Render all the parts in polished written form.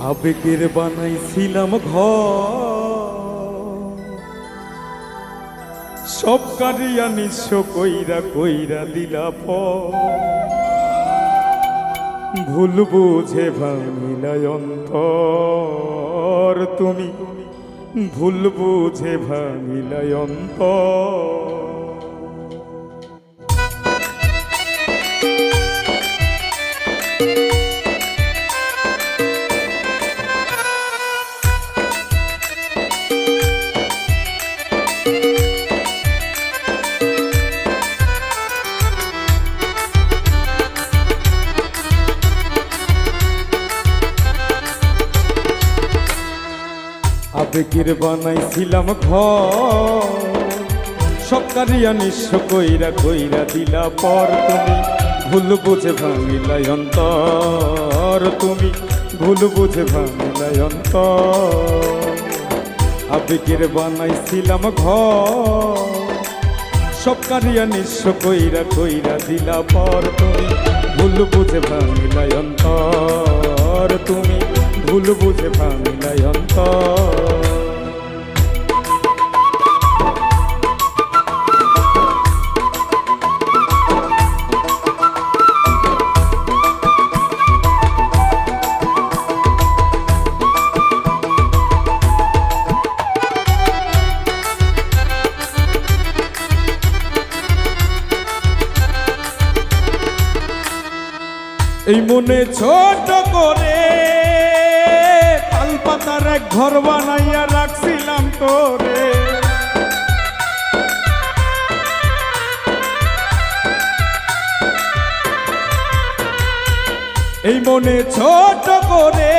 আবেগের বানাইছিলাম ঘর, সব কারিয়া নিঃস্ব কইরা কইরা দিলা পর। ভুল বুঝে ভাঙিলাই অন্তর তুমি, ভুল বুঝে ভাঙিলাই অন্তর। আবেগের বানাইছিলাম ঘর, সব কারিয়া নিঃস্ব কইরা কইরা দিলা পর। তুমি ভুল বুঝে ভাঙিলাই অন্তর, তুমি ভুল বুঝে ভাঙিলাই অন্তর। আবেগের বানাইছিলাম ঘর, সব কারিয়া নিঃস্ব কইরা কইরা দিলা পর। তুমি ভুল বুঝে ভাঙিলাই অন্তর, তুমি ভুল বুঝে ভাঙিলাই অন্তর। এই মনে ছোট করে তাল পাতার এক ঘর বানাইয়া রাখছিলাম তোরে। এই মনে ছোট করে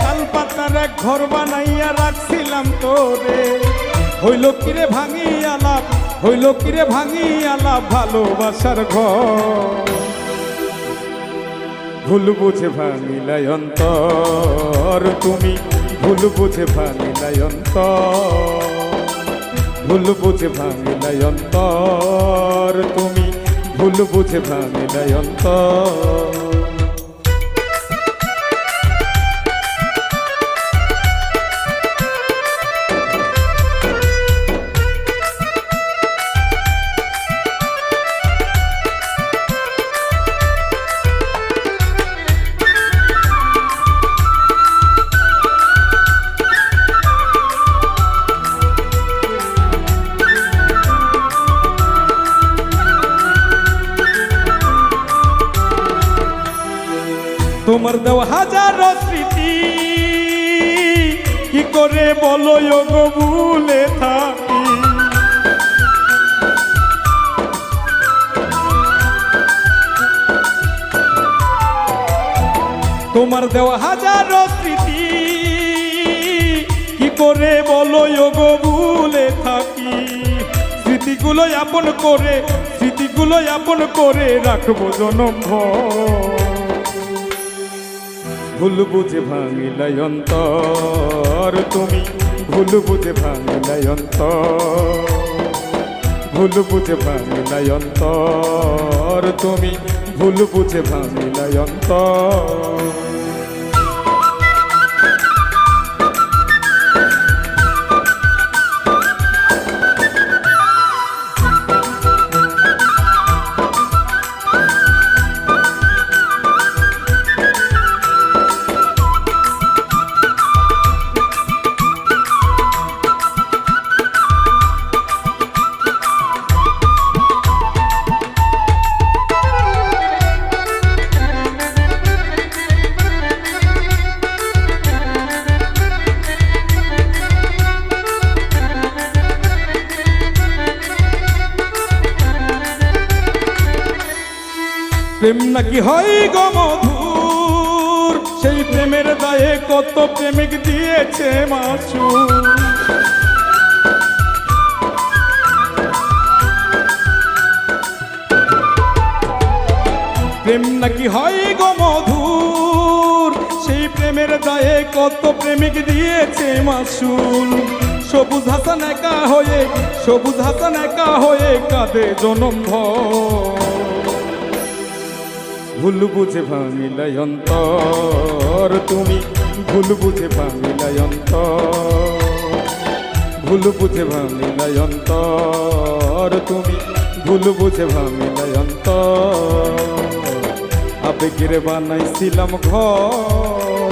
তাল পাতার এক ঘর বানাইয়া রাখছিলাম তোরে। হইল কিরে ভাঙিয়া লাভ, হইল কিরে ভাঙিয়া লাভ ভালোবাসার ঘর। ভুল বুঝে ভাঙিলাই অন্তর, তুমি ভুল বুঝে ভাঙিলাই অন্তর। ভুল বুঝে ভাঙিলাই অন্তর, তুমি ভুল বুঝে ভাঙিলাই অন্তর। তোমার দেওয়া হাজারো স্মৃতি কি করে বলো গো ভুলে থাকি। তোমার দেওয়া হাজারো স্মৃতি কি করে বলো গো ভুলে থাকি। স্মৃতিগুলো আপন করে, স্মৃতিগুলো আপন করে রাখবো জনম ভর। ভুল বুঝে ভাঙিলাই অন্তর, তুমি ভুল বুঝে ভাঙিলাই অন্তর। ভুল বুঝে ভাঙিলাই অন্তর, তুমি ভুল বুঝে ভাঙিলাই অন্তর। প্রেম নাকি হয় গো মধুর, সেই প্রেমের দায়ে কত প্রেমিক দিয়েছে মাসুর। প্রেম নাকি হয় গো মধুর, সেই প্রেমের দায়ে কত প্রেমিক দিয়েছে মাসুল। সবুজ হাসান একা হয়ে, সবুজ হাসান একা হয়ে কাঁদে জনম ভর। ভুল বুঝে ভাঙিলাই অন্তর তুমি ভুল বুঝে ভাঙিলাই অন্তর, ভুল বুঝে ভাঙিলাই অন্তর, তুমি ভুল বুঝে ভাঙিলাই অন্তর। আবেগের বানাইছিলাম ঘর,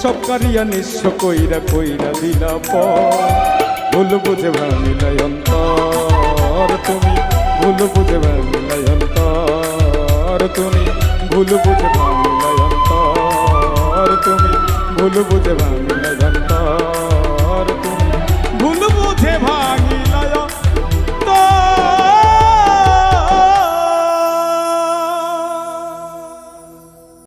সব কারিয়া নিঃস্ব কইরা কইরা দিলা পর। ভুল বুঝে ভাঙিলাই অন্তর, তুমি ভুল বুঝে ভাঙিলাই অন্তর, তুমি ভুল বুঝে ভাঙিলাই অন্তর, তুমি ভুল বুঝে ভাঙিলাই।